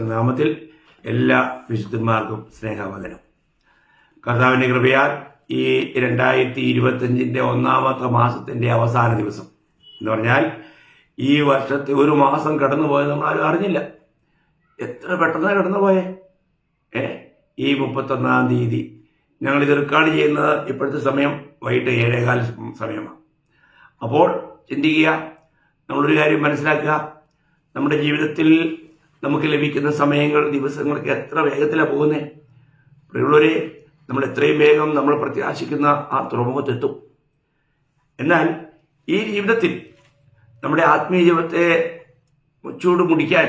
നാമത്തിൽ എല്ലാ വിശുദ്ധന്മാർക്കും സ്നേഹവന്ദനം. കർത്താവിൻ്റെ കൃപയാൽ ഈ 2025 ഒന്നാമത്തെ മാസത്തിൻ്റെ അവസാന ദിവസം എന്ന് പറഞ്ഞാൽ ഈ വർഷത്തെ ഒരു മാസം കടന്നുപോയത് നമ്മൾ ആരും അറിഞ്ഞില്ല. എത്ര പെട്ടെന്നാണ് കടന്നുപോയേ. ഈ 31-ാം തീയതി ഞങ്ങളിത് റെക്കോർഡ് ചെയ്യുന്നത് ഇപ്പോഴത്തെ സമയം വൈകിട്ട് 7:15 സമയമാണ്. അപ്പോൾ ചിന്തിക്കുക, നമ്മളൊരു കാര്യം മനസ്സിലാക്കുക, നമ്മുടെ ജീവിതത്തിൽ നമുക്ക് ലഭിക്കുന്ന സമയങ്ങൾ, ദിവസങ്ങളൊക്കെ എത്ര വേഗത്തിലാണ് പോകുന്നത്. പ്രിയമുള്ളവരെ, നമ്മൾ എത്രയും വേഗം നമ്മൾ പ്രത്യാശിക്കുന്ന ആ തുറമുഖത്തെത്തും. എന്നാൽ ഈ ജീവിതത്തിൽ നമ്മുടെ ആത്മീയ ജീവിതത്തെ മുച്ചൂട് മുടിക്കാൻ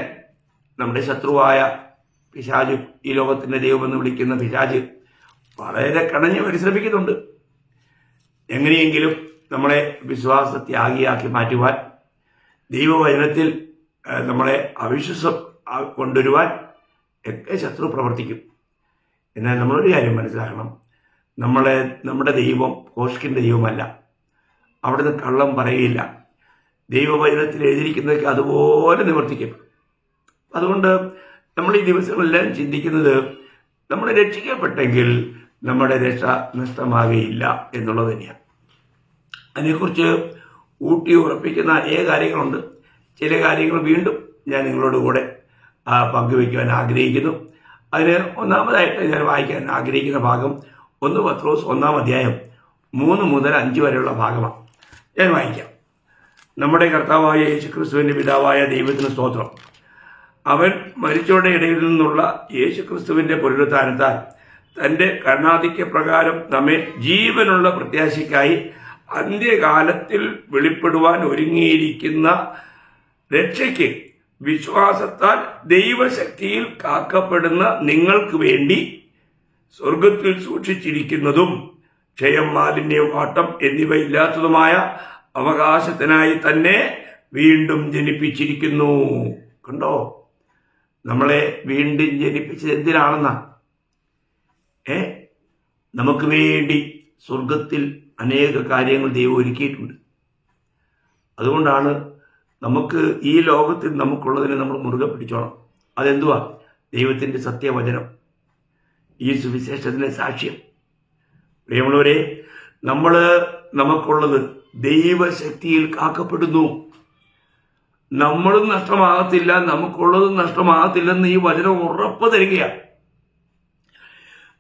നമ്മുടെ ശത്രുവായ പിശാച്, ഈ ലോകത്തിൻ്റെ ദൈവമെന്ന് വിളിക്കുന്ന പിശാച് വളരെ കടഞ്ഞ് പരിശ്രമിക്കുന്നുണ്ട്. എങ്ങനെയെങ്കിലും നമ്മളെ വിശ്വാസത്യാഗിയാക്കി മാറ്റുവാൻ, ദൈവവചനത്തിൽ നമ്മളെ അവിശ്വാസം കൊണ്ടുവരുവാൻ ഒക്കെ ശത്രു പ്രവർത്തിക്കും. എന്നാൽ നമ്മളൊരു കാര്യം മനസ്സിലാക്കണം, നമ്മുടെ ദൈവം കോഷ്കിൻ്റെ ദൈവമല്ല. അവിടുന്ന് കള്ളം പറയുകയില്ല. ദൈവവചനത്തിൽ എഴുതിയിരിക്കുന്നതൊക്കെ അതുപോലെ നിവർത്തിക്കും. അതുകൊണ്ട് നമ്മൾ ഈ ദിവസങ്ങളെല്ലാം ചിന്തിക്കുന്നത്, നമ്മൾ രക്ഷിക്കപ്പെട്ടെങ്കിൽ നമ്മുടെ രക്ഷ നഷ്ടമാകുകയില്ല എന്നുള്ളത് തന്നെയാണ്. അതിനെക്കുറിച്ച് ഊട്ടി ഉറപ്പിക്കുന്ന അനേക കാര്യങ്ങളുണ്ട്. ചില കാര്യങ്ങൾ വീണ്ടും ഞാൻ നിങ്ങളോട് കൂടെ പങ്കുവയ്ക്കുവാൻ ആഗ്രഹിക്കുന്നു. അതിന് ഒന്നാമതായിട്ട് ഞാൻ വായിക്കാൻ ആഗ്രഹിക്കുന്ന ഭാഗം 1 പത്രോസ് 1-ാം അധ്യായം 3 മുതൽ 5 വരെയുള്ള ഭാഗമാണ്. ഞാൻ വായിക്കാം. നമ്മുടെ കർത്താവായ യേശുക്രിസ്തുവിൻ്റെ പിതാവായ ദൈവത്തിന് സ്തോത്രം. അവൻ മരിച്ചവരുടെ ഇടയിൽ നിന്നുള്ള യേശുക്രിസ്തുവിൻ്റെ പുനരുത്ഥാനത്താൽ തൻ്റെ കരുണാധിക്യ പ്രകാരം നമ്മെ ജീവനുള്ള പ്രത്യാശയ്ക്കായി അന്ത്യകാലത്തിൽ വെളിപ്പെടുവാൻ ഒരുങ്ങിയിരിക്കുന്ന രക്ഷയ്ക്ക് വിശ്വാസത്താൽ ദൈവശക്തിയിൽ കാക്കപ്പെടുന്ന നിങ്ങൾക്ക് വേണ്ടി സ്വർഗത്തിൽ സൂക്ഷിച്ചിരിക്കുന്നതും ക്ഷയം, മാലിന്യം, വാട്ടം എന്നിവയില്ലാത്തതുമായ അവകാശത്തിനായി തന്നെ വീണ്ടും ജനിപ്പിച്ചിരിക്കുന്നു. കണ്ടോ, നമ്മളെ വീണ്ടും ജനിപ്പിച്ചത് എന്തിനാണെന്നാ? നമുക്ക് വേണ്ടി സ്വർഗത്തിൽ അനേക കാര്യങ്ങൾ ദൈവം ഒരുക്കിയിട്ടുണ്ട്. അതുകൊണ്ടാണ് നമുക്ക് ഈ ലോകത്തിൽ നമുക്കുള്ളതിനെ നമ്മൾ മുറുകെ പിടിച്ചോണം. അതെന്തുവാ? ദൈവത്തിൻ്റെ സത്യവചനം, ഈ സുവിശേഷത്തിൻ്റെ സാക്ഷ്യം. പ്രിയമുള്ളവരെ, നമുക്കുള്ളത് ദൈവശക്തിയിൽ കാക്കപ്പെടുന്നു. നമ്മളും നഷ്ടമാകത്തില്ല, നമുക്കുള്ളതും നഷ്ടമാകത്തില്ലെന്ന് ഈ വചനം ഉറപ്പ് തരികയാണ്.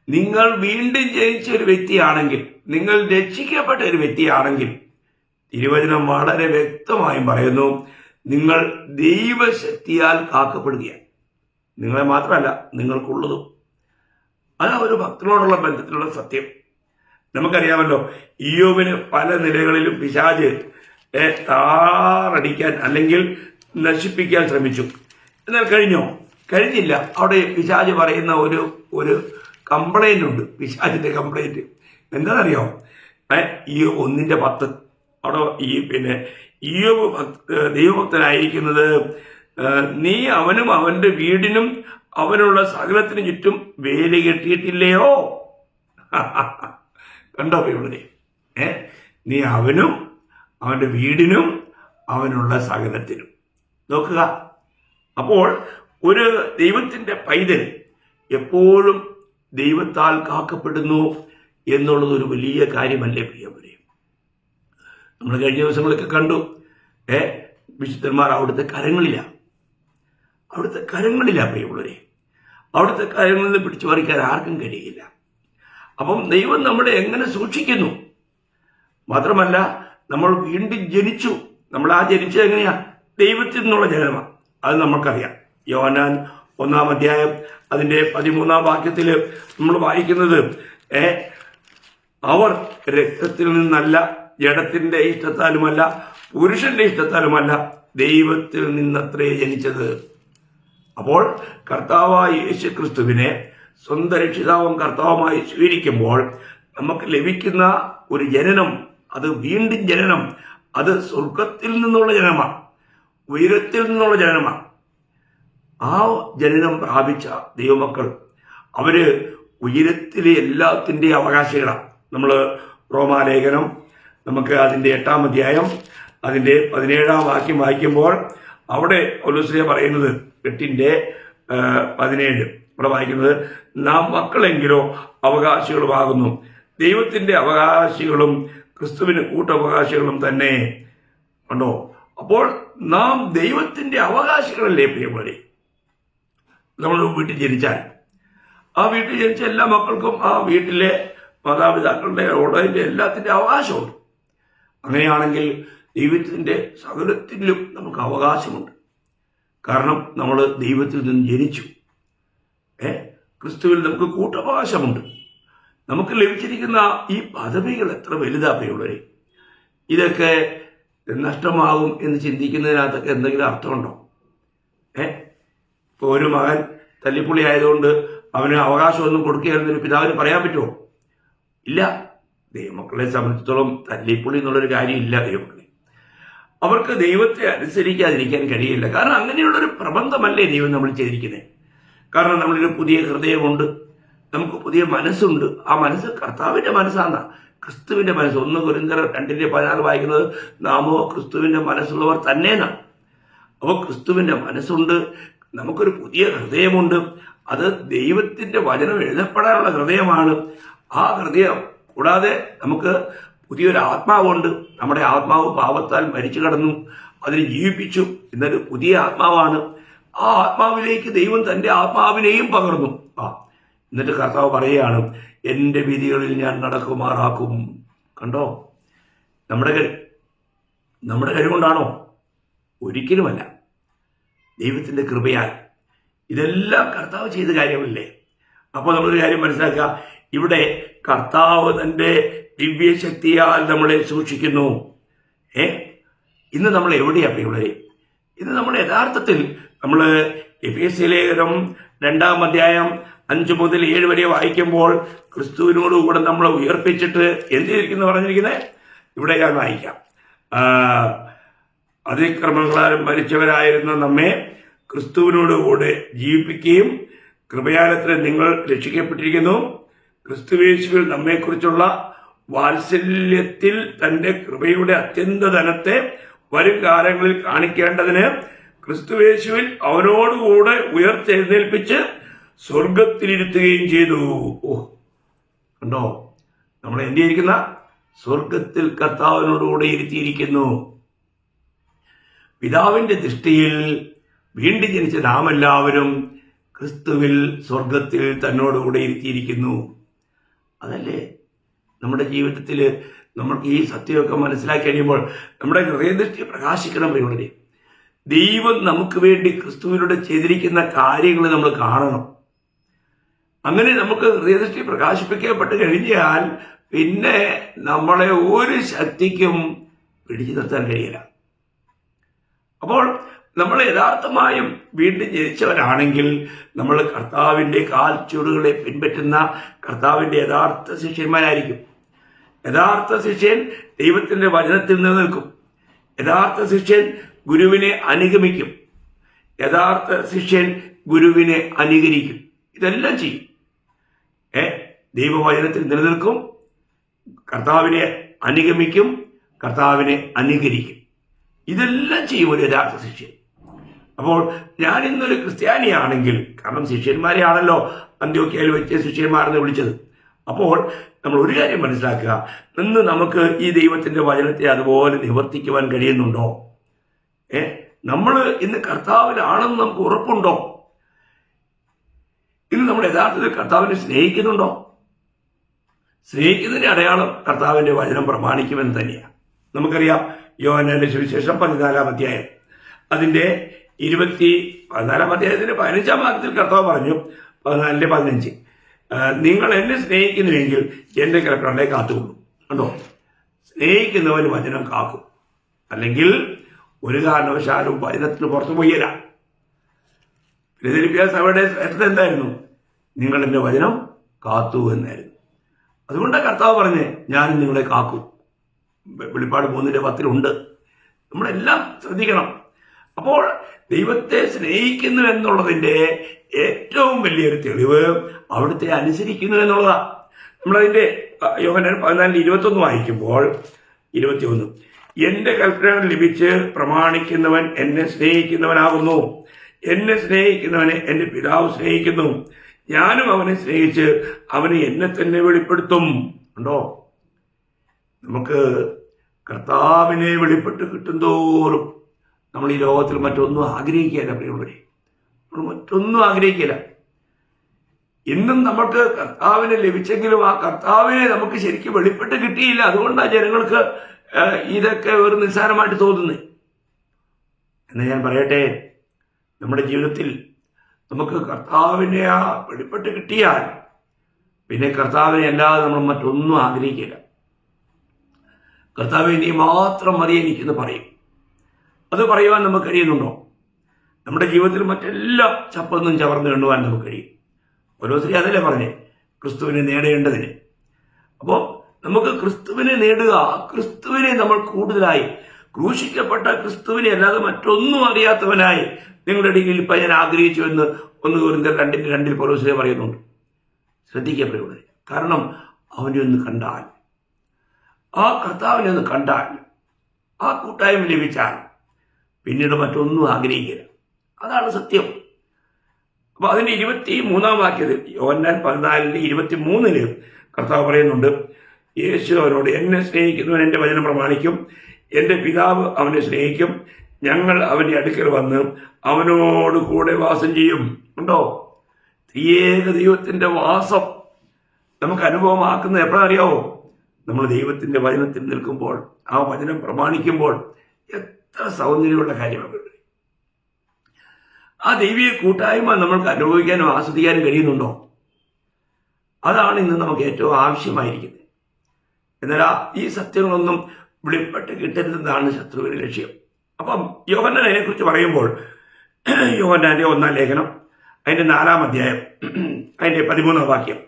നിങ്ങൾ വീണ്ടും ജനിച്ച ഒരു വ്യക്തിയാണെങ്കിൽ, നിങ്ങൾ രക്ഷിക്കപ്പെട്ട ഒരു വ്യക്തിയാണെങ്കിൽ, തിരുവചനം വളരെ വ്യക്തമായും പറയുന്നു, നിങ്ങൾ ദൈവശക്തിയാൽ കാക്കപ്പെടുകയാണ്. നിങ്ങളെ മാത്രമല്ല, നിങ്ങൾക്കുള്ളതും. അതാ ഒരു ഭക്തനോടുള്ള ബന്ധത്തിലുള്ള സത്യം. നമുക്കറിയാമല്ലോ, ഇയ്യോബിന് പല നിലകളിലും പിശാച് താറടിക്കാൻ അല്ലെങ്കിൽ നശിപ്പിക്കാൻ ശ്രമിച്ചു. എന്നാൽ കഴിഞ്ഞില്ല. അവിടെ പിശാച് പറയുന്ന ഒരു കംപ്ലൈന്റ് ഉണ്ട്. പിശാചിന്റെ കംപ്ലൈന്റ് എന്താണെന്നറിയോ? ഈ 1:10 അവിടെ ഈയോബ് ദൈവഭക്തനായിരിക്കുന്നത്, നീ അവനും അവന്റെ വീടിനും അവനുള്ള സകലത്തിനും ചുറ്റും വേലി കെട്ടിയിട്ടില്ലയോ? കണ്ടോ പ്രിയമുള്ളവരെ, നീ അവനും അവന്റെ വീടിനും അവനുള്ള സകലത്തിനും. നോക്കുക, അപ്പോൾ ഒരു ദൈവത്തിന്റെ പൈതൽ എപ്പോഴും ദൈവത്താൽ കാക്കപ്പെടുന്നു എന്നുള്ളത് ഒരു വലിയ കാര്യമല്ലേ പ്രിയമുള്ളവരെ? നമ്മൾ കഴിഞ്ഞ ദിവസങ്ങളൊക്കെ കണ്ടു, വിശുദ്ധന്മാർ അവിടുത്തെ കരങ്ങളിലാണ് പ്രിയമുള്ളവരെ. അവിടുത്തെ കരങ്ങളിൽ നിന്ന് പിടിച്ചു പറിക്കാൻ ആർക്കും കഴിയില്ല. അപ്പം ദൈവം നമ്മളെ എങ്ങനെ സൂക്ഷിക്കുന്നു? മാത്രമല്ല, നമ്മൾ വീണ്ടും ജനിച്ചു. നമ്മൾ ആ ജനിച്ചത് എങ്ങനെയാ? ദൈവത്തിൽ നിന്നുള്ള ജനനമാണ്. അത് നമ്മൾക്കറിയാം. യോഹന്നാൻ 1-ാം അധ്യായം അതിൻ്റെ 13-ാം വാക്യത്തിൽ നമ്മൾ വായിക്കുന്നത്, അവർ രക്തത്തിൽ നിന്നല്ല, ജഡത്തിന്റെ ഇഷ്ടത്താലുമല്ല, പുരുഷന്റെ ഇഷ്ടത്താലുമല്ല, ദൈവത്തിൽ നിന്നത്രേ ജനിച്ചത്. അപ്പോൾ കർത്താവായ യേശുക്രിസ്തുവിനെ സ്വന്തം രക്ഷിതാവും കർത്താവുമായി സ്വീകരിക്കുമ്പോൾ നമുക്ക് ലഭിക്കുന്ന ഒരു ജനനം, അത് വീണ്ടും ജനനം, അത് സ്വർഗത്തിൽ നിന്നുള്ള ജനനമാണ്, ഉയരത്തിൽ നിന്നുള്ള ജനനമാണ്. ആ ജനനം പ്രാപിച്ച ദൈവമക്കൾ അവര് ഉയരത്തിലെ എല്ലാത്തിൻ്റെ അവകാശികളാണ്. നമ്മൾ റോമാലേഖനം നമുക്ക് അതിൻ്റെ 8-ാം അധ്യായം അതിൻ്റെ 17-ാം വാക്യം വായിക്കുമ്പോൾ അവിടെ പൗലോസ് പറയുന്നത്, 8-ന്റെ 17 ഇവിടെ വായിക്കുന്നത്, നാം മക്കളെങ്കിലോ അവകാശികളുമാകുന്നു, ദൈവത്തിന്റെ അവകാശികളും ക്രിസ്തുവിന് കൂട്ടവകാശികളും തന്നെ. കണ്ടോ? അപ്പോൾ നാം ദൈവത്തിന്റെ അവകാശികളല്ലേ പ്രിയമുള്ളവരെ? നമ്മൾ വീട്ടിൽ ജനിച്ചാൽ ആ വീട്ടിൽ ജനിച്ച എല്ലാ മക്കൾക്കും ആ വീട്ടിലെ മാതാപിതാക്കളുടെ ഉടലിന്റെ എല്ലാത്തിന്റെ അവകാശമുണ്ട്. അങ്ങനെയാണെങ്കിൽ ദൈവത്തിന്റെ സകലത്തിലും നമുക്ക് അവകാശമുണ്ട്. കാരണം നമ്മൾ ദൈവത്തിൽ നിന്ന് ജനിച്ചു. ക്രിസ്തുവിൽ നമുക്ക് കൂട്ടവകാശമുണ്ട്. നമുക്ക് ലഭിച്ചിരിക്കുന്ന ഈ പദവികൾ എത്ര വലുതാ പ്രിയമുള്ളവരെ! ഇതൊക്കെ നഷ്ടമാകും എന്ന് ചിന്തിക്കുന്നതിനകത്തൊക്കെ എന്തെങ്കിലും അർത്ഥമുണ്ടോ? ഇപ്പോൾ ഒരു മകൻ തല്ലിപ്പുള്ളി ആയതുകൊണ്ട് അവന് അവകാശമൊന്നും കൊടുക്കുകയെന്നൊരു പിതാവിന് പറയാൻ പറ്റുമോ? ഇല്ല. ദൈവമക്കളെ സംബന്ധിച്ചിടത്തോളം തല്ലിപ്പുള്ളി എന്നുള്ളൊരു കാര്യമില്ല. ദൈവമക്കളെ, അവർക്ക് ദൈവത്തെ അനുസരിക്കാതിരിക്കാൻ കഴിയില്ല. കാരണം അങ്ങനെയുള്ളൊരു പ്രബന്ധമല്ലേ ദൈവം നമ്മൾ ചെയ്തിരിക്കുന്നത്. കാരണം നമ്മളൊരു പുതിയ ഹൃദയമുണ്ട്, നമുക്ക് പുതിയ മനസ്സുണ്ട്. ആ മനസ്സ് കർത്താവിന്റെ മനസ്സാണ്, ക്രിസ്തുവിന്റെ മനസ്സ്. 1 കൊരിന്ത്യർ 2:16 വായിക്കുന്നത്, നാമോ ക്രിസ്തുവിന്റെ മനസ്സുള്ളവർ തന്നെയാണ്. അപ്പോൾ ക്രിസ്തുവിന്റെ മനസ്സുണ്ട്, നമുക്കൊരു പുതിയ ഹൃദയമുണ്ട്. അത് ദൈവത്തിന്റെ വചനം എഴുതപ്പെടാനുള്ള ഹൃദയമാണ്. ആ ഹൃദയം കൂടാതെ നമുക്ക് പുതിയൊരു ആത്മാവുണ്ട്. നമ്മുടെ ആത്മാവ് പാപത്താൽ മരിച്ചു കിടന്നു, അതിനെ ജീവിപ്പിച്ചു. ഇന്നൊരു പുതിയ ആത്മാവാണ്. ആ ആത്മാവിലേക്ക് ദൈവം തന്റെ ആത്മാവിനെയും പകർന്നു. എന്നിട്ട് കർത്താവ് പറയുകയാണ്, എൻ്റെ വിധികളിൽ ഞാൻ നടക്കുമാറാക്കും. കണ്ടോ? നമ്മുടെ കഴിവുകൊണ്ടാണോ? ഒരിക്കലുമല്ല. ദൈവത്തിന്റെ കൃപയാൽ. ഇതെല്ലാം കർത്താവ് ചെയ്ത കാര്യമല്ലേ? അപ്പോൾ നമ്മളൊരു കാര്യം മനസ്സിലാക്കുക, ഇവിടെ കർത്താവ് തന്റെ ദിവ്യശക്തിയാൽ നമ്മളെ സൂക്ഷിക്കുന്നു. ഇന്ന് നമ്മൾ എവിടെയാ പ്രിയമുള്ളവരെ? ഇന്ന് നമ്മൾ യഥാർത്ഥത്തിൽ നമ്മൾ എഫേസ്യ ലേഖനം 2-ാം അധ്യായം 5 മുതൽ 7 വരെ വായിക്കുമ്പോൾ ക്രിസ്തുവിനോടുകൂടെ നമ്മളെ ഉയർപ്പിച്ചിട്ട് എന്ത് ചെയ്തിരിക്കുന്നു പറഞ്ഞിരിക്കുന്നത്? ഇവിടെ ഞാൻ വായിക്കാം. അതിക്രമങ്ങളാലും മരിച്ചവരായിരുന്ന നമ്മെ ക്രിസ്തുവിനോടുകൂടെ ജീവിപ്പിക്കുകയും കൃപയാലത്തിൽ നിങ്ങൾ രക്ഷിക്കപ്പെട്ടിരിക്കുന്നു. ക്രിസ്തുയേശുവിൽ നമ്മെക്കുറിച്ചുള്ള വാത്സല്യത്തിൽ തന്റെ കൃപയുടെ അത്യന്തധനത്തെ വരും കാലങ്ങളിൽ കാണിക്കേണ്ടതിന് ക്രിസ്തുയേശുവിൽ അവനോടുകൂടെ ഉയർത്തെഴുന്നേൽപ്പിച്ച് സ്വർഗത്തിലിരുത്തുകയും ചെയ്തു. കണ്ടോ? നമ്മൾ എന്ത് ചെയ്തിരിക്കുന്ന? സ്വർഗത്തിൽ കർത്താവിനോടുകൂടെ ഇരുത്തിയിരിക്കുന്നു. പിതാവിന്റെ ദൃഷ്ടിയിൽ വീണ്ടും ജനിച്ച നാം എല്ലാവരും ക്രിസ്തുവിൽ സ്വർഗത്തിൽ തന്നോടുകൂടെ ഇരുത്തിയിരിക്കുന്നു. അതല്ലേ നമ്മുടെ ജീവിതത്തിൽ നമ്മൾക്ക് ഈ സത്യമൊക്കെ മനസ്സിലാക്കി കഴിയുമ്പോൾ നമ്മുടെ ഹൃദയദൃഷ്ടി പ്രകാശിക്കണം. പ്രിയമുള്ളവരെ, ദൈവം നമുക്ക് വേണ്ടി ക്രിസ്തുവിലൂടെ ചെയ്തിരിക്കുന്ന കാര്യങ്ങൾ നമ്മൾ കാണണം. അങ്ങനെ നമുക്ക് ഹൃദയദൃഷ്ടി പ്രകാശിപ്പിക്കപ്പെട്ട് കഴിഞ്ഞാൽ പിന്നെ നമ്മളെ ഒരു ശക്തിക്കും പിടിച്ചു നിർത്താൻ കഴിയില്ല. അപ്പോൾ നമ്മൾ യഥാർത്ഥമായും വീണ്ടും ജനിച്ചവരാണെങ്കിൽ നമ്മൾ കർത്താവിന്റെ കാൽച്ചുവടുകളെ പിൻപറ്റുന്ന കർത്താവിന്റെ യഥാർത്ഥ ശിഷ്യന്മാരായിരിക്കും. യഥാർത്ഥ ശിഷ്യൻ ദൈവത്തിന്റെ വചനത്തിൽ നിലനിൽക്കും. യഥാർത്ഥ ശിഷ്യൻ ഗുരുവിനെ അനുഗമിക്കും. യഥാർത്ഥ ശിഷ്യൻ ഗുരുവിനെ അനുകരിക്കും. ഇതെല്ലാം ചെയ്യും. ദൈവവചനത്തിൽ നിലനിൽക്കും, കർത്താവിനെ അനുഗമിക്കും, കർത്താവിനെ അനുകരിക്കും. ഇതെല്ലാം ചെയ്യും ഒരു യഥാർത്ഥ ശിഷ്യൻ. അപ്പോൾ ഞാൻ ഇന്നൊരു ക്രിസ്ത്യാനിയാണെങ്കിൽ, കാരണം ശിഷ്യന്മാരെയാണല്ലോ അന്ത്യോക്യയിൽ വെച്ച് ശിഷ്യന്മാരെന്ന് വിളിച്ചത്. അപ്പോൾ നമ്മൾ ഒരു കാര്യം മനസ്സിലാക്കുക, ഇന്ന് നമുക്ക് ഈ ദൈവത്തിന്റെ വചനത്തെ അതുപോലെ നിവർത്തിക്കുവാൻ കഴിയുന്നുണ്ടോ? നമ്മൾ ഇന്ന് കർത്താവിലാണെന്ന് നമുക്ക് ഉറപ്പുണ്ടോ? ഇന്ന് നമ്മൾ യഥാർത്ഥത്തിൽ കർത്താവിനെ സ്നേഹിക്കുന്നുണ്ടോ? സ്നേഹിക്കുന്നതിന്റെ അടയാളം കർത്താവിന്റെ വചനം പ്രമാണിക്കുമെന്ന് തന്നെയാണ്. നമുക്കറിയാം, യോഹന്നാന്റെ സുവിശേഷം 14-ാം അധ്യായം അതിന്റെ 14-ാം അധ്യായത്തിന്റെ 15-ാം വാക്യത്തിൽ കർത്താവ് പറഞ്ഞു, 14-15, നിങ്ങൾ എന്നെ സ്നേഹിക്കുന്നുവെങ്കിൽ എന്റെ കൽപ്പനകളെ കാത്തുകൊള്ളു. കണ്ടോ? സ്നേഹിക്കുന്നവൻ വചനം കാക്കും, അല്ലെങ്കിൽ ഒരു കാരണവശാലും വചനത്തിന് പുറത്തു പോയില്ല. ഫിലദെൽഫിയ സഭയുടെ എന്തായിരുന്നു? നിങ്ങൾ എന്റെ വചനം കാത്തു എന്നായിരുന്നു. അതുകൊണ്ടാണ് കർത്താവ് പറഞ്ഞേ, ഞാനും നിങ്ങളെ കാക്കും. വെളിപ്പാട് 3:10 നമ്മളെല്ലാം ശ്രദ്ധിക്കണം. അപ്പോൾ ദൈവത്തെ സ്നേഹിക്കുന്നു എന്നുള്ളതിന്റെ ഏറ്റവും വലിയൊരു തെളിവ് അവിടുത്തെ അനുസരിക്കുന്നു എന്നുള്ളതാണ്. നമ്മളതിന്റെ യോഹന്നാൻ 14:21 വായിക്കുമ്പോൾ 21, എന്റെ കൽപ്പനകൾ ലഭിച്ച് പ്രമാണിക്കുന്നവൻ എന്നെ സ്നേഹിക്കുന്നവനാകുന്നു, എന്നെ സ്നേഹിക്കുന്നവനെ എൻ്റെ പിതാവ് സ്നേഹിക്കുന്നു, ഞാനും അവനെ സ്നേഹിച്ച് അവന് എന്നെ തന്നെ വെളിപ്പെടുത്തും. ഉണ്ടോ? നമുക്ക് കർത്താവിനെ വെളിപ്പെട്ട് കിട്ടുന്തോറും നമ്മൾ ഈ ലോകത്തിൽ മറ്റൊന്നും ആഗ്രഹിക്കുകയില്ല പ്രിയമുള്ളവരെ. നമ്മൾ മറ്റൊന്നും ആഗ്രഹിക്കില്ല. ഇന്നും നമുക്ക് കർത്താവിനെ ലഭിച്ചെങ്കിലും ആ കർത്താവിനെ നമുക്ക് ശരിക്കും വെളിപ്പെട്ട് കിട്ടിയില്ല. അതുകൊണ്ടാണ് ജനങ്ങൾക്ക് ഇതൊക്കെ ഒരു നിസ്സാരമായിട്ട് തോന്നുന്നത്. എന്ന് ഞാൻ പറയട്ടെ, നമ്മുടെ ജീവിതത്തിൽ നമുക്ക് കർത്താവിനെ ആ വെളിപ്പെട്ട് കിട്ടിയാൽ പിന്നെ കർത്താവിനെ അല്ലാതെ നമ്മൾ മറ്റൊന്നും ആഗ്രഹിക്കില്ല. കർത്താവിനെ നീ മാത്രം മതി എനിക്കെന്ന് പറയും. അത് പറയുവാൻ നമുക്ക് കഴിയുന്നുണ്ടോ? നമ്മുടെ ജീവിതത്തിൽ മറ്റെല്ലാം ചപ്പൊന്നും ചവർന്ന് എണ്ണുവാൻ നമുക്ക് കഴിയും. ഓരോ സ്ത്രീ അതല്ലേ പറഞ്ഞേ, ക്രിസ്തുവിനെ നേടേണ്ടതിന്. അപ്പോൾ നമുക്ക് ക്രിസ്തുവിനെ നേടുക, ക്രിസ്തുവിനെ നമ്മൾ കൂടുതലായി, ക്രൂശിക്കപ്പെട്ട ക്രിസ്തുവിനെ അല്ലാതെ മറ്റൊന്നും അറിയാത്തവനായി നിങ്ങളുടെ ഇടയിൽ ഇപ്പം ഞാൻ ആഗ്രഹിച്ചു എന്ന് 1 കൊരിന്ത്യർ 2:2 പൗലോസ് പറയുന്നുണ്ട്. ശ്രദ്ധിക്കപ്പെടുന്നത് കാരണം അവനെ ഒന്ന് കണ്ടാൽ, ആ കർത്താവിനെ ഒന്ന് കണ്ടാൽ, ആ കൂട്ടായ്മ ലഭിച്ചാൽ പിന്നീട് മറ്റൊന്നും ആഗ്രഹിക്കില്ല. അതാണ് സത്യം. അപ്പൊ അതിന്റെ 23-ാം വാക്യത്തിൽ, യോഹന്നാൻ 14:23 കർത്താവ് പറയുന്നുണ്ട്, യേശു അവനോട്, എന്നെ സ്നേഹിക്കുന്നവൻ എൻ്റെ വചനം പ്രമാണിക്കും, എൻ്റെ പിതാവ് അവനെ സ്നേഹിക്കും, ഞങ്ങൾ അവൻ്റെ അടുക്കൽ വന്ന് അവനോട് കൂടെ വാസം ചെയ്യും. ഉണ്ടോ? ത്രിയേക ദൈവത്തിന്റെ വാസം നമുക്ക് അനുഭവമാക്കുന്നത് എപ്പോഴറിയാവോ? നമ്മൾ ദൈവത്തിന്റെ വചനത്തിൽ നിൽക്കുമ്പോൾ, ആ വചനം പ്രമാണിക്കുമ്പോൾ. എത്ര സൗന്ദര്യമുള്ള കാര്യമാണ്. ആ ദൈവിക കൂട്ടായ്മ നമ്മൾക്ക് അനുഭവിക്കാനും ആസ്വദിക്കാനും കഴിയുന്നുണ്ടോ? അതാണ് ഇന്ന് നമുക്ക് ഏറ്റവും ആവശ്യമായിരിക്കുന്നത്. എന്നാൽ ഈ സത്യങ്ങളൊന്നും വെളിപ്പെട്ട് കിട്ടരുതെന്നാണ് ശത്രുവിന്റെ ലക്ഷ്യം. അപ്പം യോഹന്നാൻ അതിനെക്കുറിച്ച് പറയുമ്പോൾ, യോഹന്നാന്റെ 1-ാം ലേഖനം അതിന്റെ 4-ാം അധ്യായം അതിന്റെ 13-ാം വാക്യം,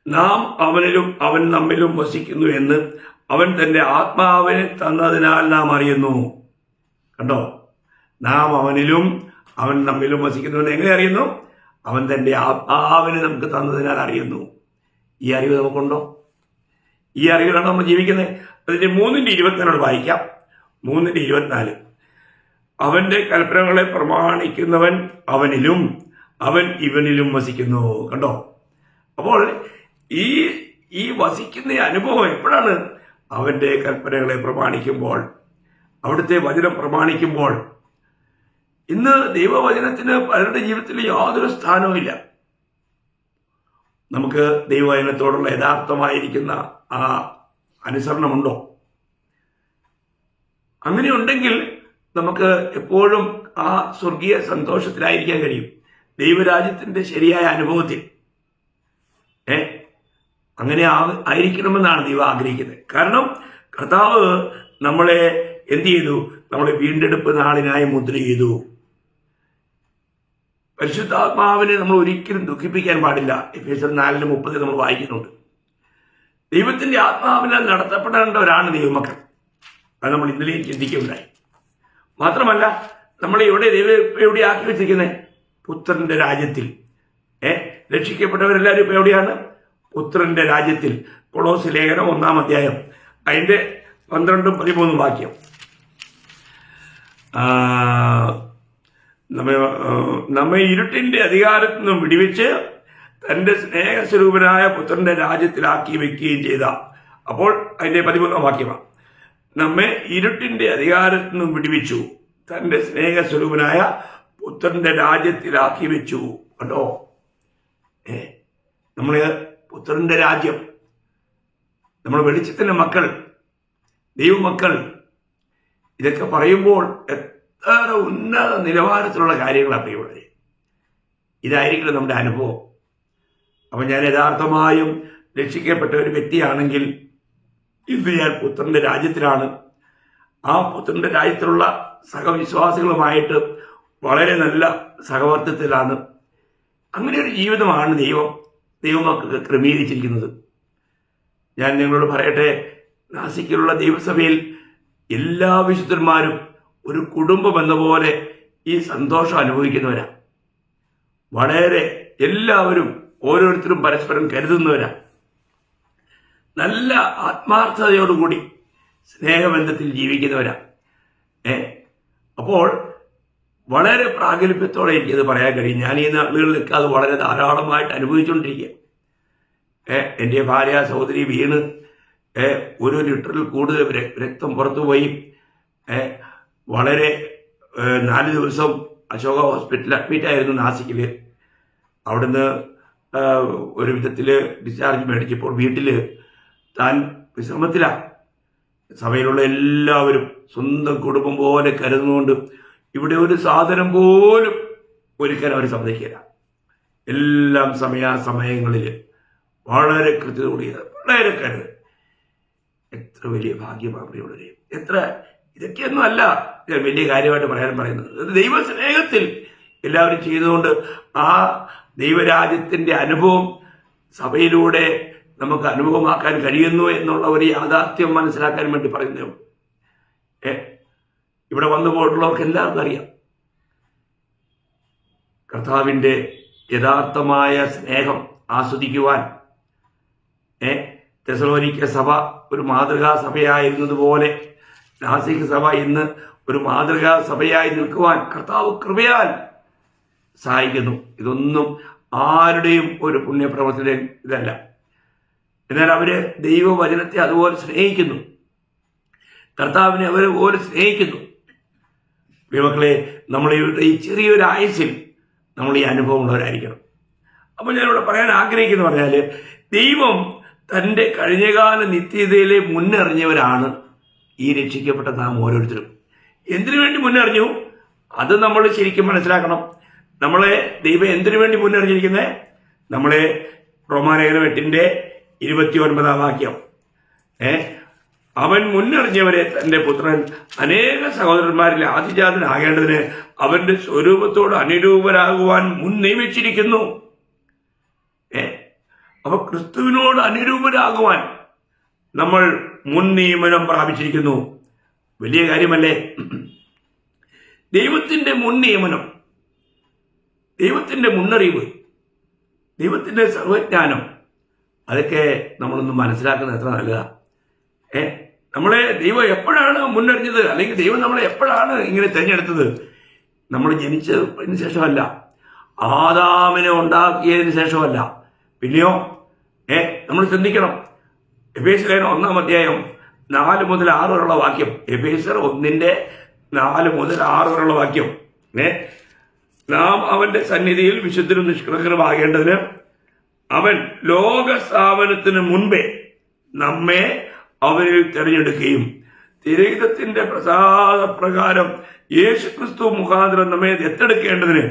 നാം അവനിലും അവൻ നമ്മിലും വസിക്കുന്നു എന്ന് അവൻ തന്റെ ആത്മാവിനെ തന്നതിനാൽ നാം അറിയുന്നു. കണ്ടോ? നാം അവനിലും അവൻ നമ്മിലും വസിക്കുന്നു എന്ന് എങ്ങനെ അറിയുന്നു? അവൻ തന്റെ ആത്മാവിനെ നമുക്ക് തന്നതിനാൽ അറിയുന്നു. ഈ അറിവ് നമുക്കുണ്ടോ? ഈ അറിവിലാണ് നമ്മൾ ജീവിക്കുന്നത്. അതിന്റെ 3:24 വായിക്കാം. 3:24, അവന്റെ കൽപ്പനകളെ പ്രമാണിക്കുന്നവൻ അവനിലും അവൻ ഇവനിലും വസിക്കുന്നു. കണ്ടോ? അപ്പോൾ ഈ വസിക്കുന്ന അനുഭവം എപ്പോഴാണ്? അവന്റെ കൽപ്പനകളെ പ്രമാണിക്കുമ്പോൾ, അവിടുത്തെ വചനം പ്രമാണിക്കുമ്പോൾ. ഇന്ന് ദൈവവചനത്തിന് പലരുടെ ജീവിതത്തിൽ യാതൊരു സ്ഥാനവുമില്ല. നമുക്ക് ദൈവവചനത്തോടുള്ള യഥാർത്ഥമായിരിക്കുന്ന ആ അനുസരണമുണ്ടോ? അങ്ങനെയുണ്ടെങ്കിൽ നമുക്ക് എപ്പോഴും ആ സ്വർഗീയ സന്തോഷത്തിലായിരിക്കാൻ കഴിയും, ദൈവരാജ്യത്തിന്റെ ശരിയായ അനുഭവത്തിൽ. അങ്ങനെ ആയിരിക്കണമെന്നാണ് ദൈവം ആഗ്രഹിക്കുന്നത്. കാരണം കർത്താവ് നമ്മളെ എന്ത് ചെയ്തു? നമ്മളെ വീണ്ടെടുപ്പ് നാളിനായി മുദ്ര ചെയ്തു. പരിശുദ്ധാത്മാവിനെ നമ്മൾ ഒരിക്കലും ദുഃഖിപ്പിക്കാൻ പാടില്ല. എഫേസ്യർ 4:30 നമ്മൾ വായിക്കുന്നുണ്ട്. ദൈവത്തിന്റെ ആത്മാവിനാൽ നടത്തപ്പെടേണ്ടവരാണ് ദൈവമക്കൾ. അത് നമ്മൾ ഇന്നലെയും ചിന്തിക്കുകയുണ്ടായി. മാത്രമല്ല, നമ്മളെ എവിടെ ആക്കി വെച്ചിരിക്കുന്നത്? പുത്രന്റെ രാജ്യത്തിൽ. രക്ഷിക്കപ്പെട്ടവരെല്ലാവരും ഇപ്പൊ എവിടെയാണ്? പുത്രന്റെ രാജ്യത്തിൽ. കൊളോസ്യ ലേഖനം 1-ാം അധ്യായം അതിന്റെ 12-13 വാക്യം, നമ്മെ ഇരുട്ടിന്റെ അധികാരത്തിൽ നിന്നും വിടിവിച്ച് തന്റെ സ്നേഹസ്വരൂപനായ പുത്രന്റെ രാജ്യത്തിലാക്കി വെക്കുകയും ചെയ്ത. അപ്പോൾ അതിന്റെ 13-ാം വാക്യമാണ്, നമ്മെ ഇരുട്ടിന്റെ അധികാരത്തിൽ നിന്നും വിടുവിച്ചു, തന്റെ സ്നേഹസ്വരൂപനായ പുത്രന്റെ രാജ്യത്തിലാക്കി വെച്ചു. കണ്ടോ? നമ്മള് പുത്രന്റെ രാജ്യം, നമ്മൾ വെളിച്ചത്തിന്റെ മക്കൾ, ദൈവമക്കൾ. ഇതൊക്കെ പറയുമ്പോൾ എത്ര ഉന്നത നിലവാരത്തിലുള്ള കാര്യങ്ങളാണ് പ്രിയമുള്ളവരെ. ഇതായിരിക്കണം നമ്മുടെ അനുഭവം. അപ്പൊ ഞാൻ യഥാർത്ഥമായും രക്ഷിക്കപ്പെട്ട ഒരു വ്യക്തിയാണെങ്കിൽ ഇന്ന് ഞാൻ പുത്രന്റെ രാജ്യത്തിലാണ്. ആ പുത്രന്റെ രാജ്യത്തിലുള്ള സഹവിശ്വാസികളുമായിട്ട് വളരെ നല്ല സഹവർത്തിത്വത്തിലാണ്. അങ്ങനെ ഒരു ജീവിതമാണ് ദൈവമക്കൾക്ക് ക്രമീകരിച്ചിരിക്കുന്നത്. ഞാൻ നിങ്ങളോട് പറയട്ടെ, നാസിക്കിലുള്ള ദൈവസഭയിൽ എല്ലാ വിശുദ്ധന്മാരും ഒരു കുടുംബം എന്ന പോലെ ഈ സന്തോഷം അനുഭവിക്കുന്നവരാ. വളരെ എല്ലാവരും ഓരോരുത്തരും പരസ്പരം കരുതുന്നവരാ. നല്ല ആത്മാർത്ഥതയോടുകൂടി സ്നേഹബന്ധത്തിൽ ജീവിക്കുന്നവരാ. അപ്പോൾ വളരെ പ്രാഗൽഭ്യത്തോടെ എനിക്കത് പറയാൻ കഴിയും. ഞാൻ ഈ നാളുകളിലൊക്കെ അത് വളരെ ധാരാളമായിട്ട് അനുഭവിച്ചുകൊണ്ടിരിക്കുക. എൻ്റെ ഭാര്യ സഹോദരി വീണ് 1 ലിറ്ററിൽ കൂടുതൽ രക്തം പുറത്തുപോയി. വളരെ 4 ദിവസം അശോക ഹോസ്പിറ്റലിൽ അഡ്മിറ്റായിരുന്നു നാസിക്കിൽ. അവിടുന്ന് ഒരു വിധത്തിൽ ഡിസ്ചാർജ് മേടിച്ചപ്പോൾ വീട്ടിൽ താൻ വിശ്രമത്തിലാണ്. സഭയിലുള്ള എല്ലാവരും സ്വന്തം കുടുംബം പോലെ കരുതുന്നുകൊണ്ട് ഇവിടെ ഒരു സാധനം പോലും ഒരുക്കാൻ അവർ സമ്മതിക്കില്ല. എല്ലാം സമയാസമയങ്ങളിൽ വളരെ കൃത്യതയോടെ വളരെ കരുത്. എത്ര വലിയ ഭാഗ്യമാണ് പ്രിയമുള്ളവരെ. ഇതൊക്കെയൊന്നും അല്ല ഞാൻ വലിയ കാര്യമായിട്ട് പറയുന്നത്. ദൈവസ്നേഹത്തിൽ എല്ലാവരും ചെയ്തുകൊണ്ട് ആ ദൈവരാജ്യത്തിൻ്റെ അനുഭവം സഭയിലൂടെ നമുക്ക് അനുഭവമാക്കാൻ കഴിയുന്നു എന്നുള്ള ഒരു യാഥാർത്ഥ്യം മനസ്സിലാക്കാൻ വേണ്ടി പറയുന്നേ. ഇവിടെ വന്നു പോയിട്ടുള്ളവർക്ക് എല്ലാവർക്കും അറിയാം കർത്താവിൻ്റെ യഥാർത്ഥമായ സ്നേഹം ആസ്വദിക്കുവാൻ തെസലോനിക്ക സഭ ഒരു മാതൃകാ സഭയായിരുന്നതുപോലെ നാസിക് സഭ ഇന്ന് ഒരു മാതൃകാ സഭയായി നിൽക്കുവാൻ കർത്താവ് കൃപയാൽ സഹായിക്കുന്നു. ഇതൊന്നും ആരുടെയും ഒരു പുണ്യപ്രവർത്തന ഇതല്ല. എന്നാൽ അവര് ദൈവവചനത്തെ അതുപോലെ സ്നേഹിക്കുന്നു, കർത്താവിനെ അവർ പോലെ സ്നേഹിക്കുന്നു. പ്രിയമക്കളെ, നമ്മളുടെ ഈ ചെറിയൊരു ആയുസ്സിൽ നമ്മൾ ഈ അനുഭവം ഉള്ളവരായിരിക്കണം. അപ്പോൾ ഞാനിവിടെ പറയാൻ ആഗ്രഹിക്കുന്നു പറഞ്ഞാൽ, ദൈവം തൻ്റെ കഴിഞ്ഞകാല നിത്യതയിലെ മുന്നറിഞ്ഞവരാണ് ഈ രക്ഷിക്കപ്പെട്ട നാം ഓരോരുത്തരും. എന്തിനു വേണ്ടി മുന്നറിഞ്ഞു അത് നമ്മൾ ശരിക്കും മനസ്സിലാക്കണം. നമ്മളെ ദൈവം എന്തിനു വേണ്ടി മുന്നറിഞ്ഞിരിക്കുന്നത്? നമ്മളെ റോമാലേഖനം 8:29 വാക്യം, അവൻ മുന്നറിഞ്ഞവരെ തന്റെ പുത്രൻ അനേക സഹോദരന്മാരിൽ ആദിജാതനാകേണ്ടതിന് അവന്റെ സ്വരൂപത്തോട് അനുരൂപരാകുവാൻ മുൻ നിയമിച്ചിരിക്കുന്നു. അപ്പൊ ക്രിസ്തുവിനോട് അനുരൂപരാകുവാൻ നമ്മൾ മുൻ നിയമനം പ്രാപിച്ചിരിക്കുന്നു. വലിയ കാര്യമല്ലേ? ദൈവത്തിന്റെ മുൻ നിയമനം, ദൈവത്തിന്റെ മുന്നറിവ്, ദൈവത്തിന്റെ സർവജ്ഞാനം, അതൊക്കെ നമ്മളൊന്ന് മനസ്സിലാക്കുന്നത് എത്ര നല്ലതാണ്. നമ്മളെ ദൈവം എപ്പോഴാണ് മുന്നറിഞ്ഞത്, അല്ലെങ്കിൽ ദൈവം നമ്മളെ എപ്പോഴാണ് ഇങ്ങനെ തിരഞ്ഞെടുത്തത്? നമ്മൾ ജനിച്ചതിന് ശേഷമല്ല, ആദാമിനെ ഉണ്ടാക്കിയതിന് ശേഷമല്ല. പിന്നെയോ നമ്മൾ ചിന്തിക്കണം. എഫേസ്യർ 1:4-6 വരെയുള്ള വാക്യം, എഫേസ്യർ 1:4-6 വരെയുള്ള വാക്യം, നാം അവന്റെ സന്നിധിയിൽ വിശുദ്ധരും നിഷ്കളങ്കരുമാകേണ്ടതിന് അവൻ ലോകസ്ഥാപനത്തിന് മുൻപേ നമ്മെ അവനിൽ തിരഞ്ഞെടുക്കുകയും തിരഹിതത്തിന്റെ പ്രസാദപ്രകാരം യേശുക്രിസ്തു മുഖാന്തരം നമ്മെ ദത്തെടുക്കേണ്ടതിന്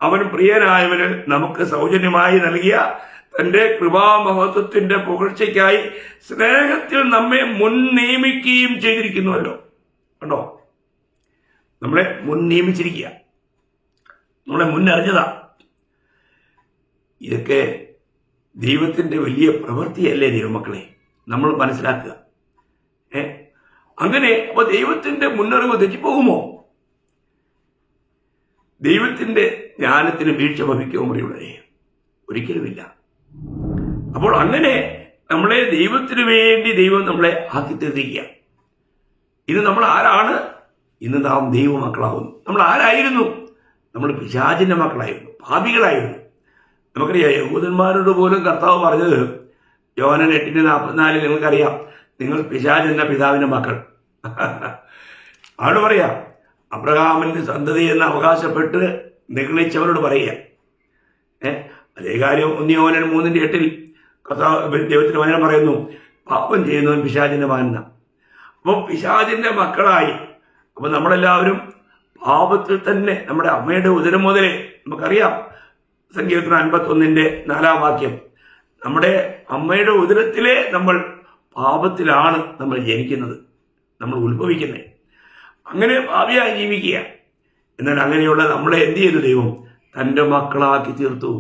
അവൻ പ്രിയനായവന് നമുക്ക് സൗജന്യമായി നൽകിയ തന്റെ കൃപാമഹത്വത്തിന്റെ പുകഴ്ചയ്ക്കായി സ്നേഹത്തിൽ നമ്മെ മുൻ നിയമിക്കുകയും ചെയ്തിരിക്കുന്നുവല്ലോ. കണ്ടോ, നമ്മളെ മുൻ നിയമിച്ചിരിക്കുക, നമ്മളെ മുന്നറിഞ്ഞതാ. ഇതൊക്കെ ദൈവത്തിന്റെ വലിയ പ്രവൃത്തിയല്ലേ ദൈവമക്കളെ? നമ്മൾ മനസ്സിലാക്കുക. അങ്ങനെ അപ്പൊ ദൈവത്തിന്റെ മുന്നറിവ് തെറ്റിപ്പോകുമോ? ദൈവത്തിന്റെ ജ്ഞാനത്തിന് വീഴ്ച ഭവിക്കുമോ പ്രിയമുള്ളവരെ? ഒരിക്കലുമില്ല. അപ്പോൾ അങ്ങനെ നമ്മളെ ദൈവത്തിനു വേണ്ടി ദൈവം നമ്മളെ ആക്കി തീർത്തിരിക്കുക. ഇന്ന് നമ്മൾ ആരാണ്? ഇന്ന് നാം ദൈവമക്കളാവുന്നു. നമ്മൾ ആരായിരുന്നു? നമ്മൾ പിശാചിന്റെ മക്കളായിരുന്നു, പാപികളായിരുന്നു. നമുക്കറിയാം, യഹൂദന്മാരോട് പോലും കർത്താവ് പറഞ്ഞത് യോഹന്നാൻ 8:44 നിങ്ങൾക്കറിയാം, നിങ്ങൾ പിശാചെന്ന പിതാവിന്റെ മക്കൾ. അവിടെ പറയാം, അബ്രഹാമിന്റെ സന്തതി എന്ന് അവകാശപ്പെട്ട് നിഗളിച്ചവരോട് പറയുക. അതേ കാര്യം 1 യോഹന്നാൻ 3:8 കർത്താവ് ദൈവത്തിന്റെ വചനം പറയുന്നു, പാപം ചെയ്യുന്നവൻ പിശാചിന്റെ മകനാണ്. അപ്പോൾ പിശാചിന്റെ മക്കളായി. അപ്പൊ നമ്മളെല്ലാവരും പാപത്തിൽ തന്നെ, നമ്മുടെ അമ്മയുടെ ഉദരം മുതലേ നമുക്കറിയാം, സങ്കീർത്തനം 51:4 വാക്യം, നമ്മുടെ അമ്മയുടെ ഉദരത്തിലെ നമ്മൾ പാപത്തിലാണ് നമ്മൾ ജനിക്കുന്നത്, നമ്മൾ ഉത്ഭവിക്കുന്നത്. അങ്ങനെ പാപിയായി ജീവിക്കുക. എന്നാൽ അങ്ങനെയുള്ള നമ്മളെ എന്ത് ചെയ്തു? ദൈവം തൻ്റെ മക്കളാക്കി തീർത്തു.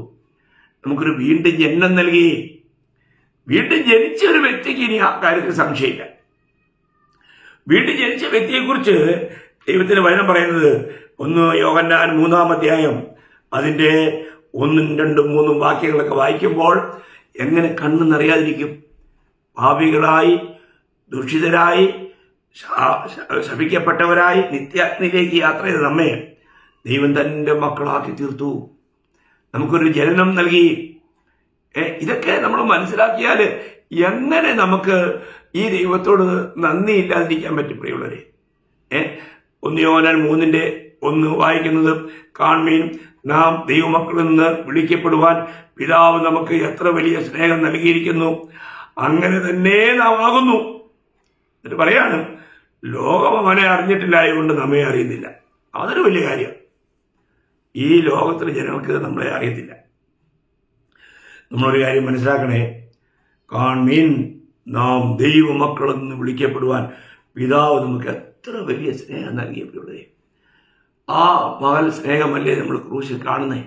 നമുക്കൊരു വീണ്ടും ജന്മം നൽകി. വീണ്ടും ജനിച്ച ഒരു വ്യക്തിക്ക് ഇനി ആ കാര്യത്തിൽ സംശയമില്ല. വീണ്ടും ജനിച്ച വ്യക്തിയെക്കുറിച്ച് ദൈവത്തിന്റെ വചനം പറയുന്നത് 1 യോഹന്നാൻ 3 അതിന്റെ 1, 2, 3 വാക്യങ്ങളൊക്കെ വായിക്കുമ്പോൾ എങ്ങനെ കണ്ണ് നിറയാതിരിക്കും? പാപികളായി, ദുഷിതരായി, ശപിക്കപ്പെട്ടവരായി നിത്യാഗ്നിയിലേക്ക് യാത്ര ചെയ്ത് നമ്മെ ദൈവം തൻ്റെ മക്കളാക്കി തീർത്തു, നമുക്കൊരു ജനനം നൽകി. ഇതൊക്കെ നമ്മൾ മനസ്സിലാക്കിയാൽ എങ്ങനെ നമുക്ക് ഈ ദൈവത്തോട് നന്ദി ഇല്ലാതിരിക്കാൻ പറ്റും പ്രിയമുള്ളവരെ? 1 യോഹന്നാൻ 3:1 വായിക്കുന്നത്, കാൺമീൻ, നാം ദൈവമക്കളിൽ നിന്ന് വിളിക്കപ്പെടുവാൻ പിതാവ് നമുക്ക് എത്ര വലിയ സ്നേഹം നൽകിയിരിക്കുന്നു, അങ്ങനെ തന്നെ നാം ആകുന്നു. എന്നിട്ട് പറയാണ്, ലോകം അവനെ അറിഞ്ഞിട്ടില്ലായതുകൊണ്ട് നമ്മെ അറിയുന്നില്ല. അതൊരു വലിയ കാര്യം. ഈ ലോകത്തിലെ ജനങ്ങൾക്ക് നമ്മളെ അറിയത്തില്ല. നമ്മളൊരു കാര്യം മനസ്സിലാക്കണേ, കാൺമീൻ, നാം ദൈവമക്കളെന്ന് വിളിക്കപ്പെടുവാൻ പിതാവ് നമുക്ക് എത്ര വലിയ സ്നേഹം നൽകിയപ്പോഴേ. ആ മകൾ സ്നേഹമല്ലേ നമ്മൾ ക്രൂശിൽ കാണുന്നേ?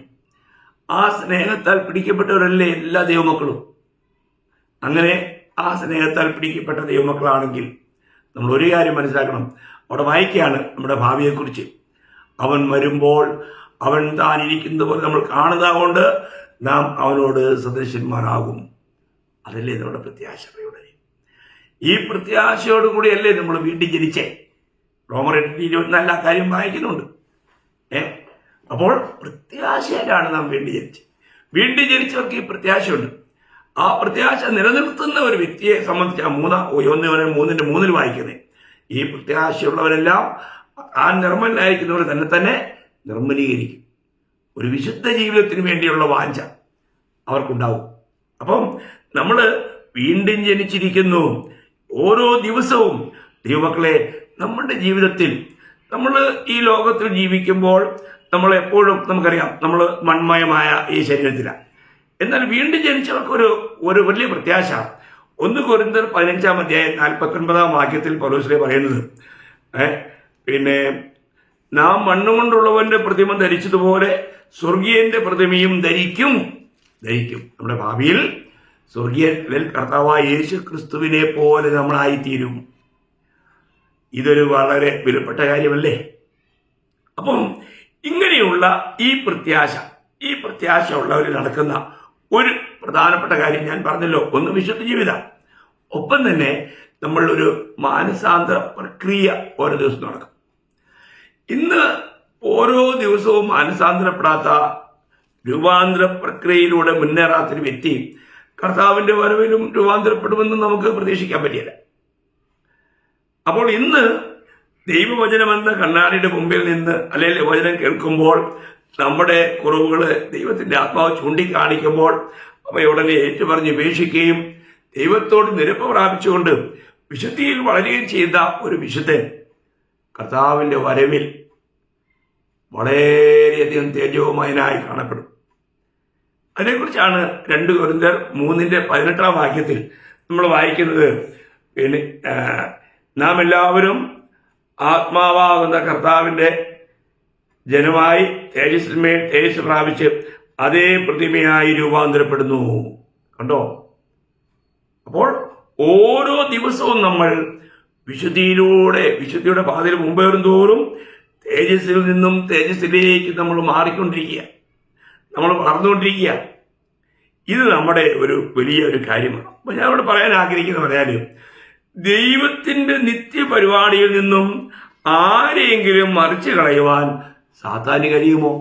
ആ സ്നേഹത്താൽ പിടിക്കപ്പെട്ടവരല്ലേ എല്ലാ ദൈവമക്കളും? അങ്ങനെ ആ സ്നേഹത്താൽ പിടിക്കപ്പെട്ട ദൈവമക്കളാണെങ്കിൽ നമ്മൾ ഒരു കാര്യം മനസ്സിലാക്കണം. അവിടെ വായിക്കുകയാണ് നമ്മുടെ ഭാവിയെക്കുറിച്ച്. അവൻ വരുമ്പോൾ അവൻ താൻ ഇരിക്കുന്നത് പോലെ നമ്മൾ കാണുന്നത് കൊണ്ട് നാം അവനോട് സദൃശന്മാരാകും. അതല്ലേ നമ്മുടെ പ്രത്യാശയുടെ. ഈ പ്രത്യാശയോടുകൂടിയല്ലേ നമ്മൾ വീണ്ടും ജനിച്ചേ? റോമർ 8:24 കാര്യം വായിക്കുന്നുണ്ട്. അപ്പോൾ പ്രത്യാശയിലാണ് നാം വീണ്ടും ജനിച്ചത്. വീണ്ടും ജനിച്ചവർക്ക് ഈ പ്രത്യാശയുണ്ട്. ആ പ്രത്യാശ നിലനിർത്തുന്ന ഒരു വ്യക്തിയെ സംബന്ധിച്ച് 1 യോഹന്നാൻ 3:3 വായിക്കുന്നത്, ഈ പ്രത്യാശയുള്ളവരെല്ലാം ആ നിർമ്മലനായിരിക്കുന്നവർ തന്നെ നിർമ്മലീകരിക്കും. ഒരു വിശുദ്ധ ജീവിതത്തിന് വേണ്ടിയുള്ള വാഞ്ച അവർക്കുണ്ടാവും. അപ്പം നമ്മൾ വീണ്ടും ജനിച്ചിരിക്കുന്നു. ഓരോ ദിവസവും ദൈവമക്കളെ, നമ്മുടെ ജീവിതത്തിൽ നമ്മൾ ഈ ലോകത്തിൽ ജീവിക്കുമ്പോൾ നമ്മൾ എപ്പോഴും നമുക്കറിയാം നമ്മൾ മൺമയമായ ഈ ശരീരത്തിലാണ്. എന്നാൽ വീണ്ടും ജനിച്ചവർക്ക് ഒരു വലിയ പ്രത്യാശ. 1 കൊരിന്ത്യർ 15:49 വാക്യത്തിൽ പൗലോസ് പറയുന്നത്, പിന്നെ നാം മണ്ണുകൊണ്ടുള്ളവന്റെ പ്രതിമ ധരിച്ചതുപോലെ സ്വർഗീയന്റെ പ്രതിമയും ധരിക്കും. നമ്മുടെ ഭാവിയിൽ സ്വർഗീയത്തിൽ കർത്താവായ യേശു ക്രിസ്തുവിനെ പോലെ നമ്മളായിത്തീരും. ഇതൊരു വളരെ വിലപ്പെട്ട കാര്യമല്ലേ? അപ്പം ഇങ്ങനെയുള്ള ഈ പ്രത്യാശ ഉള്ളവരിൽ നടക്കുന്ന ഒരു പ്രധാനപ്പെട്ട കാര്യം ഞാൻ പറഞ്ഞല്ലോ, ഒന്ന് വിശുദ്ധ ജീവിതം. ഒപ്പം തന്നെ നമ്മൾ ഒരു മാനസാന്തര പ്രക്രിയ ഓരോ ദിവസം നടക്കും. ഇന്ന് ഓരോ ദിവസവും മാനസാന്തരപ്പെടാത്ത, രൂപാന്തര പ്രക്രിയയിലൂടെ മുന്നേറാത്തൊരു വ്യക്തി കർത്താവിന്റെ വരവിലും രൂപാന്തരപ്പെടുമെന്ന് നമുക്ക് പ്രതീക്ഷിക്കാൻ പറ്റില്ല. അപ്പോൾ ഇന്ന് ദൈവവചനമെന്ന കണ്ണാടിയുടെ മുമ്പിൽ നിന്ന് അല്ലെങ്കിൽ വചനം കേൾക്കുമ്പോൾ നമ്മുടെ കുറവുകൾ ദൈവത്തിന്റെ ആത്മാവ് ചൂണ്ടിക്കാണിക്കുമ്പോൾ അവയുടനെ ഏറ്റുപറഞ്ഞ് ഉപേക്ഷിക്കുകയും ദൈവത്തോട് നിരപ്പ് പ്രാപിച്ചുകൊണ്ട് വിശുദ്ധിയിൽ വളരുകയും ചെയ്ത ഒരു വിശുദ്ധൻ കർത്താവിന്റെ വരവിൽ വളരെയധികം തേജോമയനായി കാണപ്പെടും. അതിനെക്കുറിച്ചാണ് 2 കൊരിന്ത്യർ 3:18 വാക്യത്തിൽ നമ്മൾ വായിക്കുന്നത്. പിന്നെ നാം എല്ലാവരും ആത്മാവാകുന്ന കർത്താവിന്റെ ജനമായി തേജസ്സിന്മേൽ തേജസ് പ്രാപിച്ച് അതേ പ്രതിമയായി രൂപാന്തരപ്പെടുന്നു. കണ്ടോ? അപ്പോൾ ഓരോ ദിവസവും നമ്മൾ വിശുദ്ധിയുടെ പാതയിൽ മുമ്പേറും തോറും തേജസ്സിൽ നിന്നും തേജസ്സിലേക്ക് നമ്മൾ മാറിക്കൊണ്ടിരിക്കുക, നമ്മൾ വളർന്നുകൊണ്ടിരിക്കുക. ഇത് നമ്മുടെ ഒരു വലിയൊരു കാര്യമാണ്. അപ്പൊ ഞാൻ ഇവിടെ പറയാൻ ആഗ്രഹിക്കുന്ന പറയാല്, ദൈവത്തിന്റെ നിത്യപരിപാടിയിൽ നിന്നും ആരെയെങ്കിലും മറിച്ചു കളയുവാൻ സാത്താന് കഴിയുമോ?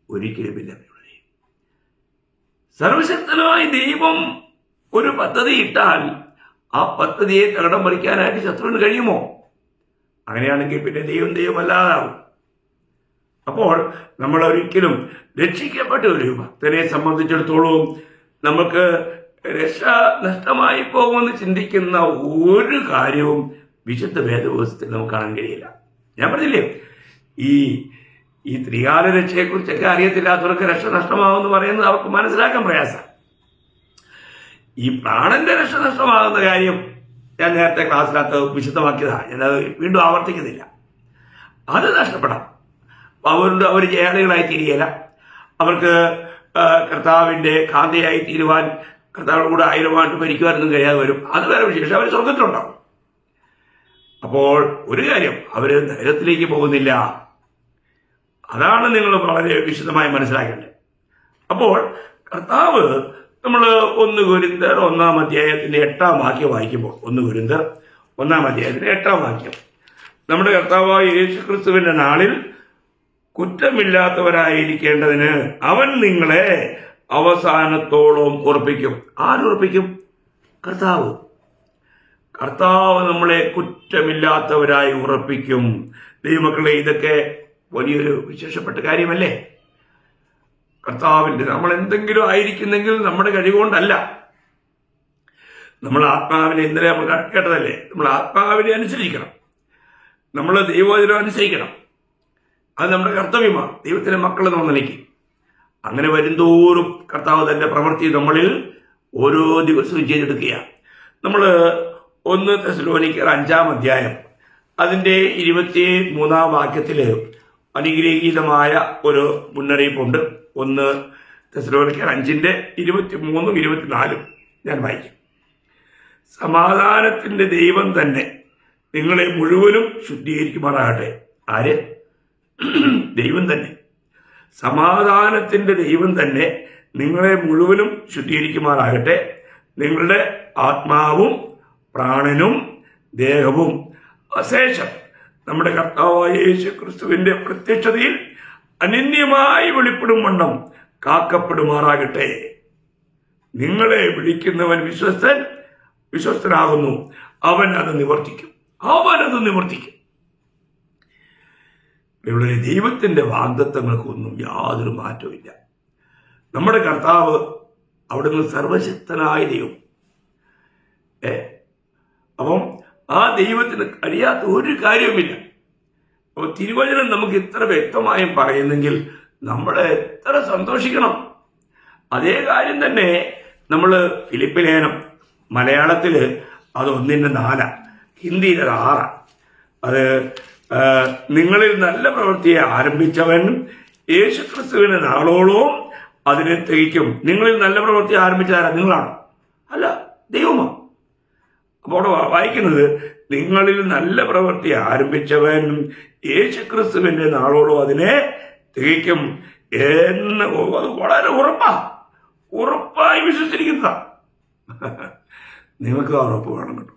ഒരിക്കലുമില്ല. സർവശക്തനായ ദൈവം ഒരു പദ്ധതി ഇട്ടാൽ ആ പദ്ധതിയെ തകിടം മറിക്കാനായിട്ട് ശത്രുവിന് കഴിയുമോ? അങ്ങനെയാണെങ്കിൽ പിന്നെ ദൈവമല്ലാതാവും. അപ്പോൾ നമ്മൾ ഒരിക്കലും രക്ഷിക്കപ്പെട്ട ഒരു ഭക്തനെ സംബന്ധിച്ചിടത്തോളം നമുക്ക് രക്ഷ നഷ്ടമായി പോകുമെന്ന് ചിന്തിക്കുന്ന ഒരു കാര്യവും വിശുദ്ധ വേദപുസ്തകത്തിൽ നമുക്ക് കാണാൻ കഴിയില്ല. ഞാൻ പറഞ്ഞില്ലേ, ഈ ത്രികാല രക്ഷയെക്കുറിച്ചൊക്കെ അറിയത്തില്ലാത്തവർക്ക് രക്ഷ നഷ്ടമാകുമെന്ന് പറയുന്നത് അവർക്ക് മനസ്സിലാക്കാൻ പ്രയാസം. ഈ പ്രാണന്റെ രക്ഷ നഷ്ടമാകുന്ന കാര്യം ഞാൻ നേരത്തെ ക്ലാസ്സിനകത്ത് വിശദമാക്കിയതാണ്. ഞാനത് വീണ്ടും ആവർത്തിക്കുന്നില്ല. അത് നഷ്ടപ്പെടാം. അവർ ജയാളികളായി തീരുകയില്ല. അവർക്ക് കർത്താവിന്റെ കാന്തയായി തീരുവാൻ, കർത്താവിന്റെ കൂടെ 1000 ആണ്ട് ഭരിക്കുവാനൊന്നും കഴിയാതെ വരും. അത് വേറെ വിശേഷം. അവർ സ്വർഗത്തിലുണ്ടാവും. അപ്പോൾ ഒരു കാര്യം, അവര് നരകത്തിലേക്ക് പോകുന്നില്ല. അതാണ് നിങ്ങൾ വളരെ വിശദമായി മനസ്സിലാക്കേണ്ടത്. അപ്പോൾ കർത്താവ് നമ്മൾ 1 കൊരിന്ത്യർ 1-ാം വാക്യം വായിക്കുമ്പോൾ, 1 കൊരിന്ത്യർ 1-ാം 8-ാം വാക്യം, നമ്മുടെ കർത്താവായ യേശുക്രിസ്തുവിന്റെ നാളിൽ കുറ്റമില്ലാത്തവരായിരിക്കേണ്ടതിന് അവൻ നിങ്ങളെ അവസാനത്തോളം ഉറപ്പിക്കും. ആരുറപ്പിക്കും? കർത്താവ്. കർത്താവ് നമ്മളെ കുറ്റമില്ലാത്തവരായി ഉറപ്പിക്കും. ദൈവമക്കളെ, ഇതൊക്കെ വലിയൊരു വിശേഷപ്പെട്ട കാര്യമല്ലേ? കർത്താവിൻ്റെ നമ്മൾ എന്തെങ്കിലും ആയിരിക്കുന്നെങ്കിൽ നമ്മുടെ കഴിവുകൊണ്ടല്ല. നമ്മൾ ആത്മാവിനെ ഇന്നലെ നമ്മൾ കേട്ടതല്ലേ, നമ്മൾ ആത്മാവിനെ അനുസരിക്കണം, നമ്മൾ ദൈവവചനം അനുസരിക്കണം. അത് നമ്മുടെ കർത്തവ്യമാണ്, ദൈവത്തിൻ്റെ മക്കൾ എന്ന നിലയ്ക്ക്. അങ്ങനെ വരുന്തോറും കർത്താവ് തന്റെ പ്രവൃത്തി നമ്മളിൽ ഓരോ ദിവസവും ചെയ്തെടുക്കുക. നമ്മൾ 1 തെസ്സലോനിക്കർ 5-ാം അധ്യായം അതിൻ്റെ 23-ാം വാക്യത്തിൽ അനുഗ്രഹീതമായ ഒരു മുന്നറിയിപ്പുണ്ട്. 1 തെസ്സലോനിക്കർ 5-ന്റെ 23-ഉം 24-ഉം ഞാൻ വായിക്കും. സമാധാനത്തിന്റെ ദൈവം തന്നെ നിങ്ങളെ മുഴുവനും ശുദ്ധീകരിക്കുമാറാകട്ടെ. ആര്? ദൈവം തന്നെ. സമാധാനത്തിന്റെ ദൈവം തന്നെ നിങ്ങളെ മുഴുവനും ശുദ്ധീകരിക്കുമാറാകട്ടെ. നിങ്ങളുടെ ആത്മാവും പ്രാണനും ദേഹവും അശേഷം നമ്മുടെ കർത്താവായ യേശു ക്രിസ്തുവിന്റെ പ്രത്യക്ഷതയിൽ അനന്യമായി വെളിപ്പെടും വണ്ണം കാക്കപ്പെടുമാറാകട്ടെ. നിങ്ങളെ വിളിക്കുന്നവൻ വിശ്വസ്തനാകുന്നു, അവൻ അത് നിവർത്തിക്കും. ഇവിടെ ദൈവത്തിന്റെ വാഗ്ദത്തങ്ങൾക്കൊന്നും യാതൊരു മാറ്റവുമില്ല. നമ്മുടെ കർത്താവ് അവിടുന്ന് സർവശക്തനായ ദൈവം. അപ്പം ആ ദൈവത്തിന് കഴിയാത്ത ഒരു കാര്യവുമില്ല. അപ്പോൾ തിരുവചനം നമുക്ക് ഇത്ര വ്യക്തമായും പറയുന്നെങ്കിൽ നമ്മൾ എത്ര സന്തോഷിക്കണം. അതേ കാര്യം തന്നെ നമ്മൾ ഫിലിപ്പ് ലേഖനം മലയാളത്തിൽ അത് 1:4, ഹിന്ദിയിൽ 6. അത് നിങ്ങളിൽ നല്ല പ്രവൃത്തിയെ ആരംഭിച്ചവൻ യേശുക്രിസ്തുവിന്റെ നാളോളവും അതിനെ തികയ്ക്കും. നിങ്ങളിൽ നല്ല പ്രവൃത്തി ആരംഭിച്ചതാരാ? നിങ്ങളാണോ? അല്ല, ദൈവമാണ്. അപ്പോൾ അവിടെ വായിക്കുന്നത് നിങ്ങളിൽ നല്ല പ്രവൃത്തി ആരംഭിച്ചവൻ യേശുക്രിസ്തുവിന്റെ നാളോളവും അതിനെ തികയ്ക്കും എന്ന്. അത് വളരെ ഉറപ്പായി വിശ്വസിച്ചിരിക്കുന്നതാ. നിങ്ങൾക്ക് ആ ഉറപ്പ് വേണം കേട്ടോ.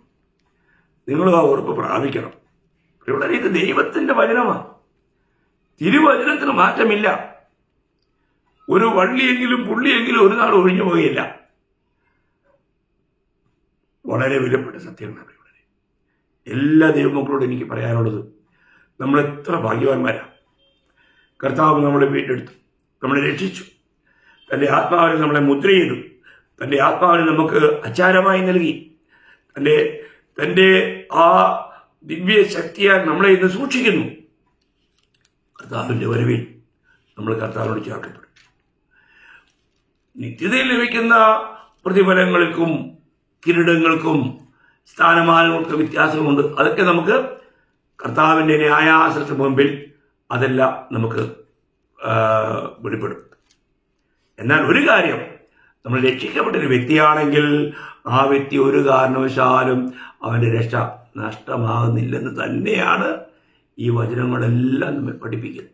നിങ്ങൾ ആ ഉറപ്പ് പ്രാപിക്കണം. ഇവിടെ ഇത് ദൈവത്തിന്റെ വചനമാണ്. തിരുവചനത്തിന് മാറ്റമില്ല. ഒരു വള്ളിയെങ്കിലും പുള്ളിയെങ്കിലും ഒരു നാൾ ഒഴിഞ്ഞു പോവുകയില്ല. വളരെ വിലപ്പെട്ട സത്യങ്ങളാണ് ഇവിടെ. എല്ലാ ദൈവമക്കളോടും എനിക്ക് പറയാനുള്ളത്, നമ്മൾ എത്ര ഭാഗ്യവാന്മാരാണ്. കർത്താവ് നമ്മളെ വീണ്ടെടുത്തു, നമ്മളെ രക്ഷിച്ചു, തൻ്റെ ആത്മാവിനെ നമ്മളെ മുദ്ര ചെയ്തു, തൻ്റെ ആത്മാവിനെ നമുക്ക് അച്ചാരമായി നൽകി, തൻ്റെ ആ ദിവ്യ ശക്തിയാൽ നമ്മളെ ഇന്ന് സൂക്ഷിക്കുന്നു. കർത്താവിൻ്റെ വരവിൽ നമ്മൾ കർത്താവിനോട് ചേർക്കപ്പെടും. നിത്യതയിൽ ലഭിക്കുന്ന പ്രതിഫലങ്ങൾക്കും കിരീടങ്ങൾക്കും സ്ഥാനമാനങ്ങൾക്കും വ്യത്യാസമുണ്ട്. അതൊക്കെ നമുക്ക് കർത്താവിൻ്റെ ന്യായാസനത്തിന് മുമ്പിൽ അതെല്ലാം നമുക്ക് വെളിപ്പെടും. എന്നാൽ ഒരു കാര്യം, നമ്മൾ രക്ഷിക്കപ്പെട്ടൊരു വ്യക്തിയാണെങ്കിൽ ആ വ്യക്തി ഒരു കാരണവശാലും അവൻ്റെ രക്ഷ നഷ്ടമാകുന്നില്ലെന്ന് തന്നെയാണ് ഈ വചനങ്ങളെല്ലാം നമ്മെ പഠിപ്പിക്കുന്നത്.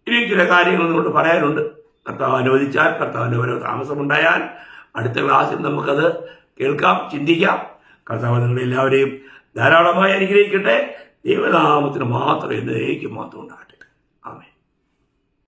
ഇനിയും ചില കാര്യങ്ങൾ നമ്മളോട് പറയാനുണ്ട്. കർത്താവ് അനുവദിച്ചാൽ, കർത്താവിൻ്റെ ഓരോ താമസമുണ്ടായാൽ അടുത്ത ക്ലാസ്സിൽ നമുക്കത് കേൾക്കാം, ചിന്തിക്കാം. കർത്താവ് നിങ്ങളെല്ലാവരെയും ധാരാളമായി അനുഗ്രഹിക്കട്ടെ. ദൈവനാമത്തിന് മാത്രം എന്നേക്കും മാത്രം ഉണ്ടാകട്ടെ.